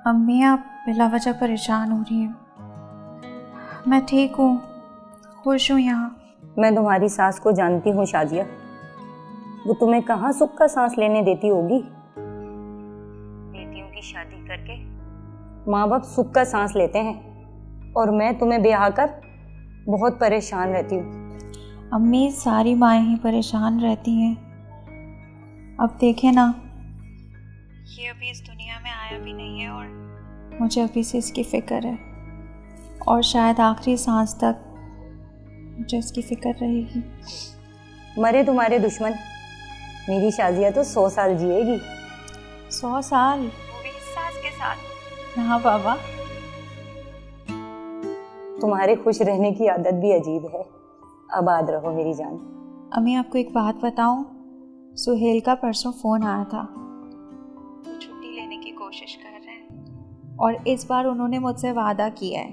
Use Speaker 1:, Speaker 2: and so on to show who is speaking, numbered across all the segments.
Speaker 1: अम्मी आप बिला वजह परेशान हो रही हैं। मैं ठीक हूँ, खुश हूँ यहाँ।
Speaker 2: मैं तुम्हारी सास को जानती हूँ शाजिया, वो तुम्हें कहाँ सुख का सांस लेने देती होगी। बेटियों की शादी करके माँ बाप सुख का सांस लेते हैं और मैं तुम्हें ब्याह कर बहुत परेशान रहती हूँ।
Speaker 1: अम्मी सारी माएँ ही परेशान रहती हैं। अब देखें ना, ये अभी इस दुनिया में आया भी नहीं है और मुझे अभी से इसकी फ़िक्र है और शायद आखिरी सांस तक मुझे इसकी फ़िक्र रहेगी।
Speaker 2: मरे तुम्हारे दुश्मन, मेरी शाजिया तो 100 साल जिएगी।
Speaker 1: 100 साल? वो भी इस सास के साथ? हाँ बाबा।
Speaker 2: तुम्हारे खुश रहने की आदत भी अजीब है। आबाद रहो मेरी जान।
Speaker 1: अम्मी आपको एक बात बताऊं, सुहेल का परसों फ़ोन आया था। वो छुट्टी लेने की कोशिश कर रहे हैं और इस बार उन्होंने मुझसे वादा किया है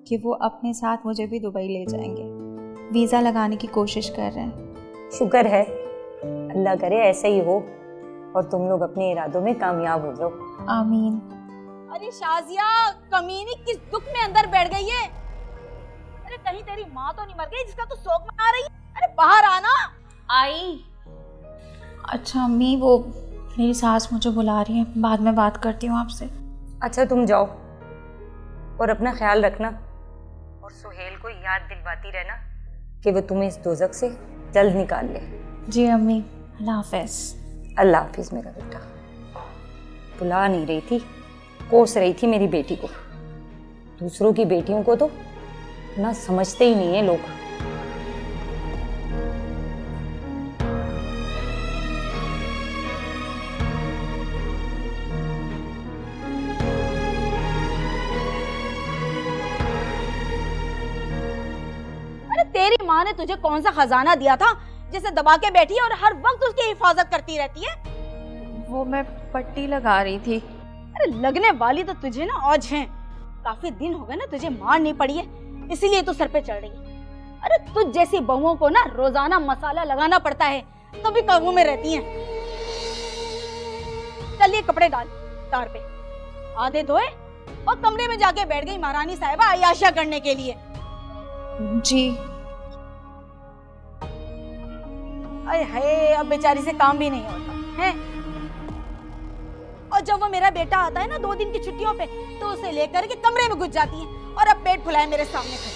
Speaker 1: कि वो अपने साथ मुझे भी दुबई ले जाएंगे। वीज़ा लगाने की कोशिश कर रहे हैं।
Speaker 2: शुक्र है, अल्लाह करे ऐसा ही हो और तुम लोग अपने इरादों में कामयाब हो जाओ।
Speaker 1: आमीन।
Speaker 3: अरे शाजिया, कमीनी किस दुख में अंदर बैठ गई है? अरे कहीं तेरी माँ तो नहीं मर गई जिसका तू शोक मना रही है? अरे बाहर आना।
Speaker 1: आई। अच्छा अम्मी, वो मेरी सास मुझे बुला रही है, बाद में बात करती हूँ आपसे।
Speaker 2: अच्छा तुम जाओ और अपना ख्याल रखना और सुहेल को याद दिलवाती रहना कि वो तुम्हें इस दोज़ख से जल्द निकाल ले।
Speaker 1: जी अम्मी, अल्लाह हाफ़िज़।
Speaker 2: अल्लाह हाफिज़ मेरा बेटा। बुला नहीं रही थी, कोस रही थी मेरी बेटी को। दूसरों की बेटियों को तो ना समझते ही नहीं है लोग।
Speaker 3: अरे तेरी माँ ने तुझे कौन सा खजाना दिया था जिसे दबा के बैठी है और हर वक्त उसकी हिफाजत करती रहती है?
Speaker 1: वो मैं पट्टी लगा रही थी।
Speaker 3: अरे लगने वाली तो तुझे ना औज है। काफी दिन हो गए ना तुझे मार नहीं पड़ी है, इसीलिए तू सर पे चढ़ रही है। अरे तुझ जैसी बहुओं को ना रोजाना मसाला लगाना पड़ता है, तभी काबू में रहती हैं। चल ये कपड़े डाल तार पे, आधे धोए और कमरे में जाके बैठ गई महारानी साहिबा अय्याशा करने के लिए।
Speaker 1: जी।
Speaker 3: अरे है, अब बेचारी से काम भी नहीं होता है। और जब वो मेरा बेटा आता है ना 2 दिन की छुट्टियों पे, तो उसे लेकर के कमरे में घुस जाती है और अब पेट फुलाए मेरे सामने खड़ी।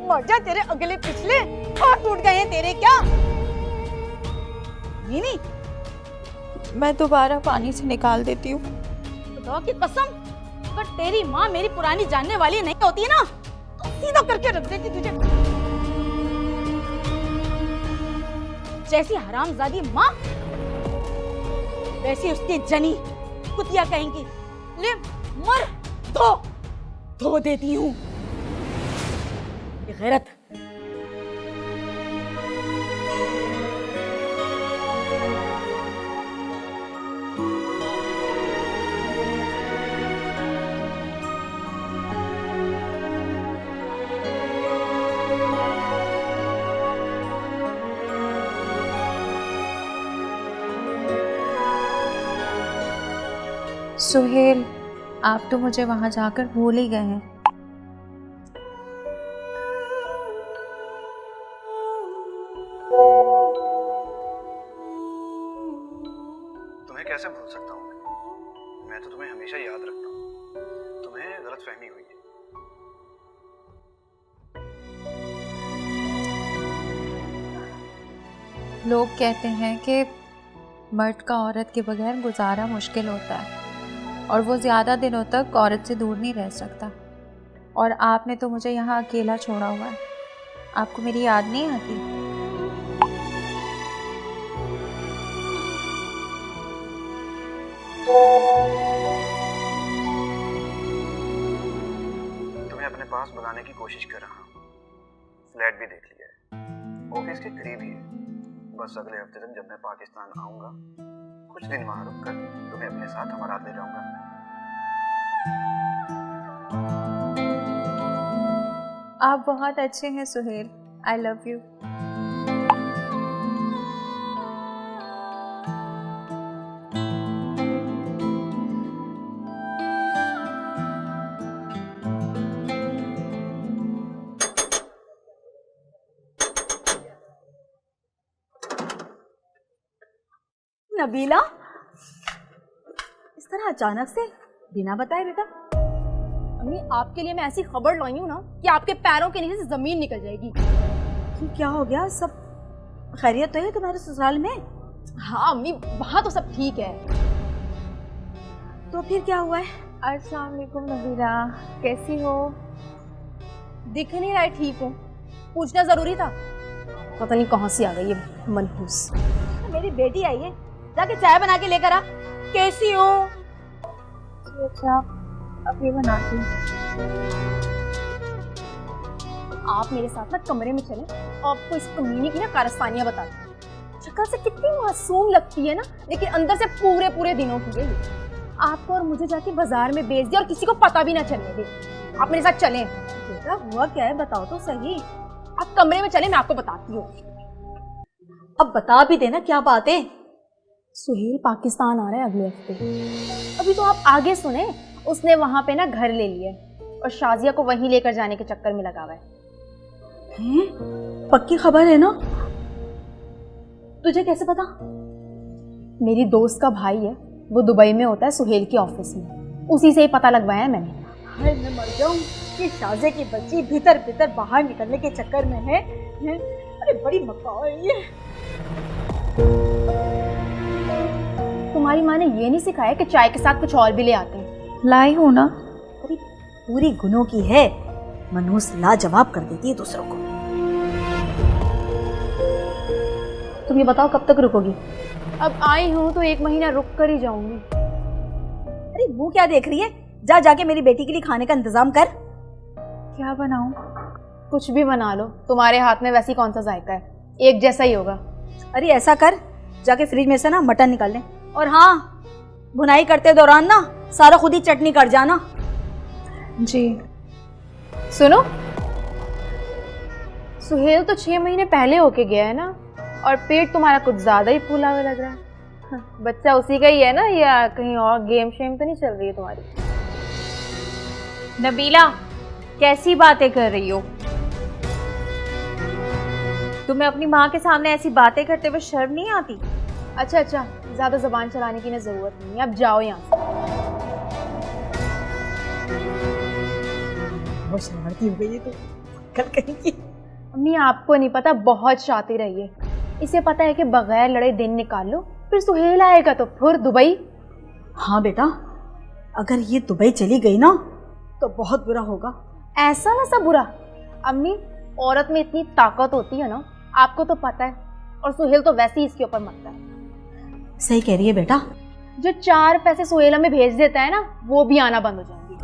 Speaker 3: मजा तेरे अगले पिछले हाथ टूट गए हैं तेरे क्या? नहीं,
Speaker 1: मैं दोबारा पानी से निकाल देती हूँ।
Speaker 3: खुदा की कसम, अगर तेरी माँ मेरी पुरानी जानने वाली नहीं होती ना तो सीधा करके रख देती तुझे। जैसी हरामजादी माँ वैसी उसकी जनी कुतिया कहेंगी। ले मर, धो देती हूँ। गैरत।
Speaker 1: सुहेल, आप तो मुझे वहां जाकर भूल ही गए हैं।
Speaker 4: तुम्हें कैसे भूल सकता हूँ मैं तो तुम्हें हमेशा याद रखता हूँ। तुम्हें गलतफहमी हुई है।
Speaker 1: लोग कहते हैं कि मर्द का औरत के बगैर गुजारा मुश्किल होता है और वो ज़्यादा दिनों तक औरत से दूर नहीं रह सकता। और आपने तो मुझे यहाँ अकेला छोड़ा हुआ है। आपको मेरी याद नहीं आती?
Speaker 4: तुम्हें अपने पास बुलाने की कोशिश कर रहा हूँ। फ्लैट भी देख लिया है, ऑफिस के करीब ही है। बस अगले हफ्ते तक जब मैं पाकिस्तान आऊंगा, कुछ दिन वहां रुककर तुम्हें अपने साथ हमारा ले जाऊंगा।
Speaker 1: आप बहुत अच्छे हैं Suhail. I love you.
Speaker 3: Nabila, इस तरह अचानक से बिना बताए बेटा?
Speaker 5: अम्मी आपके लिए मैं ऐसी खबर लाई हूँ ना कि आपके पैरों के नीचे से जमीन निकल जाएगी।
Speaker 3: क्यों, क्या हो गया? सब खैरियत तो है तुम्हारे ससुराल में?
Speaker 5: हाँ अम्मी, वहाँ तो सब ठीक है।
Speaker 3: तो फिर क्या हुआ है?
Speaker 1: अस्सलाम वालेकुम नबीला, कैसी हो?
Speaker 5: दिख नहीं रहा है, ठीक हूँ। पूछना जरूरी था, पता नहीं कहाँ से आ गई ये मनहूस।
Speaker 3: मेरी बेटी आई है, जाके चाय बना के लेकर आ। कैसी हो?
Speaker 1: अच्छा, अब ये बनाती हूँ।
Speaker 5: आप मेरे साथ ना कमरे में चलें, आपको इस कमीने की ना कारस्तानियाँ बताती हूँ। शक्ल से कितनी मासूम लगती है ना, लेकिन अंदर से पूरे पूरे दिनों की है। आपको और मुझे जाके बाजार में बेच दिया और किसी को पता भी ना चलने दे। आप मेरे साथ चलें।
Speaker 3: बेटा हुआ क्या है, बताओ तो सही।
Speaker 5: आप कमरे में चलें, मैं आपको बताती हूँ।
Speaker 3: अब बता भी देना क्या बात है।
Speaker 5: सुहेल पाकिस्तान आ रहा है अगले हफ्ते। अभी तो आप आगे सुने, उसने वहां पे ना घर ले लिया और शाजिया को वहीं लेकर जाने के चक्कर में लगा हुआ है।
Speaker 3: हैं? पक्की खबर है ना? तुझे कैसे पता?
Speaker 5: मेरी दोस्त का भाई है, वो दुबई में होता है सुहेल के ऑफिस में, उसी से ही पता लगवाया है मैंने।
Speaker 3: हाय मैं मर जाऊं कि शाजे की बच्ची भीतर भीतर बाहर निकलने के चक्कर में है। अरे बड़ी मक्का है ये।
Speaker 5: तुम्हारी माँ ने ये नहीं सिखाया कि चाय के साथ कुछ और भी ले आते हैं?
Speaker 1: लाई हूँ ना।
Speaker 3: अरे पूरी गुनों की है, मनहूस लाजवाब कर देती है दूसरों को। तुम ये बताओ कब तक रुकोगी?
Speaker 5: अब आई हूँ तो 1 महीना रुक कर ही जाऊंगी।
Speaker 3: अरे वो क्या देख रही है, जा जाके मेरी बेटी के लिए खाने का इंतजाम कर।
Speaker 1: क्या बनाऊं?
Speaker 5: कुछ भी बना लो, तुम्हारे हाथ में वैसी कौन सा जायका है, एक जैसा ही होगा।
Speaker 3: अरे ऐसा कर, जाके फ्रिज में से ना मटन निकाल ले, और हाँ भुनाई करते दौरान ना सारा खुद ही चटनी कर जाना।
Speaker 1: जी।
Speaker 5: सुनो, सुहेल तो 6 महीने पहले होके गया है ना, और पेट तुम्हारा कुछ ज्यादा ही फूला हुआ लग रहा है। बच्चा उसी का ही है ना, या कहीं और गेम शेम तो नहीं चल रही है तुम्हारी?
Speaker 1: नबीला, कैसी बातें कर रही हो? तुम्हें अपनी माँ के सामने ऐसी बातें करते हुए शर्म नहीं आती?
Speaker 5: अच्छा अच्छा, ज्यादा जुबान चलाने की ना जरूरत नहीं है, अब जाओ यहाँ से।
Speaker 3: बहुत शरारती हो गई है तो कल कहीं की।
Speaker 5: अम्मी आपको नहीं पता, बहुत शातिर रही है। इसे पता है कि बगैर लड़े दिन निकाल लो, फिर सुहेल आएगा तो फिर दुबई।
Speaker 3: हाँ बेटा, अगर ये दुबई चली गई ना तो बहुत बुरा होगा।
Speaker 5: ऐसा वैसा बुरा? अम्मी, औरत में इतनी ताकत होती है ना, आपको तो पता है, और सुहेल तो वैसे ही इसके ऊपर मरता है।
Speaker 3: सही कह रही है बेटा।
Speaker 5: जो 4 पैसे सुहेल में भेज देता है ना, वो भी आना बंद हो जाएंगे।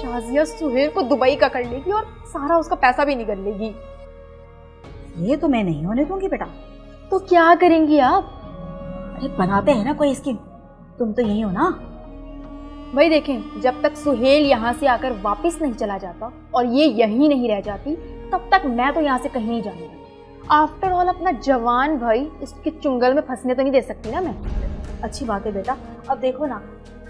Speaker 5: शाजिया सुहेल को दुबई का कर लेगी और सारा उसका पैसा भी निकल लेगी।
Speaker 3: ये तो मैं नहीं होने दूंगी बेटा।
Speaker 5: तो क्या करेंगी आप?
Speaker 3: अरे बनाते हैं ना कोई स्कीम, तुम तो यही हो ना।
Speaker 5: भाई देखें, जब तक सुहेल यहाँ से आकर वापस नहीं चला जाता और ये यहीं नहीं रह जाती, तब तक मैं तो यहाँ से कहीं नहीं जाऊंगी। आफ्टर ऑल अपना जवान भाई इसके चुंगल में फंसने तो नहीं दे सकती ना मैं।
Speaker 3: अच्छी बात है बेटा। अब देखो ना,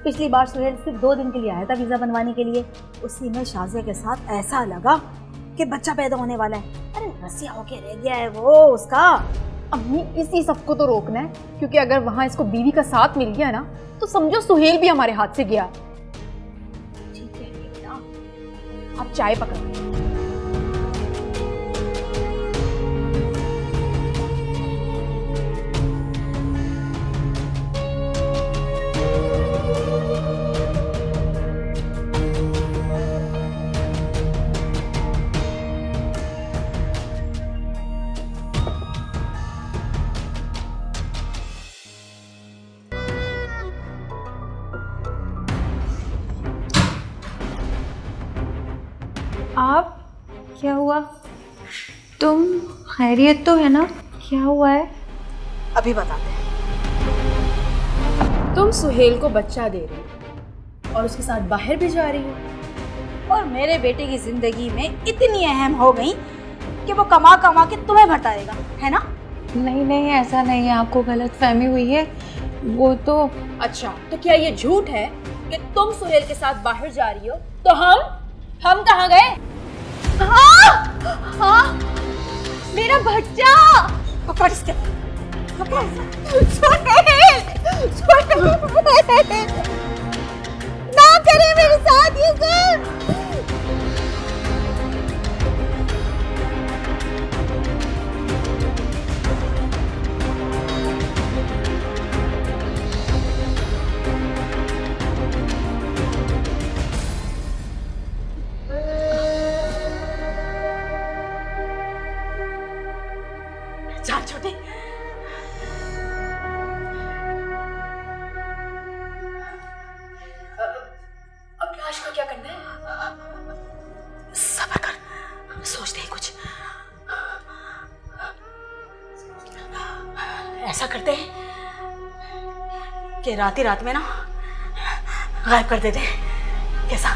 Speaker 3: पिछली बार सुहेल सिर्फ 2 दिन के लिए आया था वीजा बनवाने के लिए, उसी में शाजिया के साथ ऐसा लगा कि बच्चा पैदा होने वाला है। अरे रसिया होके रह गया है वो उसका।
Speaker 5: अम्मी, इसी सबको तो रोकना है, क्योंकि अगर वहां इसको बीवी का साथ मिल गया ना, तो समझो सुहेल भी हमारे हाथ से गया।
Speaker 3: ठीक है बेटा,
Speaker 5: आप चाय पकड़ो।
Speaker 1: आप, क्या हुआ? तुम खैरियत तो है ना? क्या हुआ है?
Speaker 3: अभी बताते हैं।
Speaker 5: तुम सुहेल को बच्चा दे रही हो और उसके साथ बाहर भी जा रही हो,
Speaker 3: और मेरे बेटे की जिंदगी में इतनी अहम हो गई कि वो कमा कमा के तुम्हें भरताएगा, है ना?
Speaker 1: नहीं नहीं, ऐसा नहीं है, आपको गलत फहमी हुई है। वो तो
Speaker 5: अच्छा, तो क्या ये झूठ है कि तुम सुहेल के साथ बाहर जा रही हो? तो हम कहाँ गए? हाँ, हाँ, मेरा बच्चा!
Speaker 3: पकड़ इसके। ना करे मेरे साथ ये सब। जा छोटे। अब लाश का क्या करना है? सब्र कर, सोचते हैं कुछ। ऐसा करते हैं कि रात ही रात में ना गायब कर देते हैं। कैसा?